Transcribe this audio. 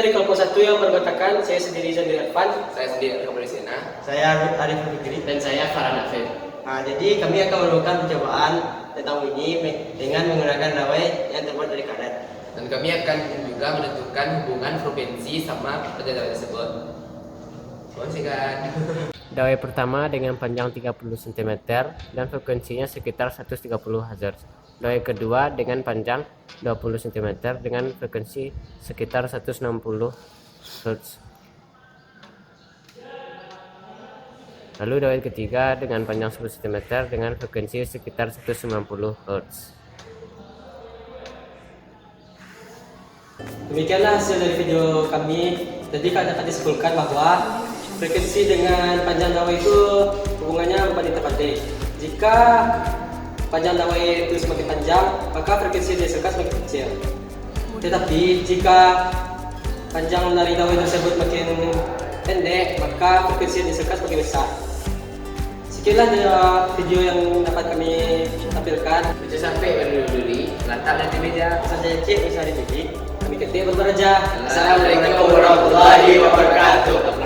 dari kelompok 1 yang beranggotakan saya sendiri Zandri Irfan, Saya sendiri Kamal Sena. Saya Arif Fikri. Dan saya Farhan Afif. Nah, jadi kami akan melakukan percobaan tentang bunyi dengan menggunakan dawai yang terbuat dari karet. Dan kami akan juga menentukan hubungan frekuensi sama pada dawai tersebut. Silakan. Dawai pertama dengan panjang 30 cm dan frekuensinya sekitar 130 Hz. Dawai kedua dengan panjang 20 cm dengan frekuensi sekitar 160 Hz. Lalu dawai ketiga dengan panjang 10 cm dengan frekuensi sekitar 190 Hz. Demikianlah hasil dari video kami. Jadi dapat disimpulkan bahwa frekuensi dengan panjang dawai itu hubungannya berbanding terbalik. Jika panjang dawai itu semakin panjang, maka frekuensi dihasilkan semakin kecil. Tetapi jika panjang dari dawai tersebut makin pendek, maka frekuensi dihasilkan semakin besar. Sekianlah video yang dapat kami tampilkan. Bisa sampai berduri, letak di meja. Saya Cik, bisa Kami ketik berberaja. Assalamualaikum warahmatullahi wabarakatuh.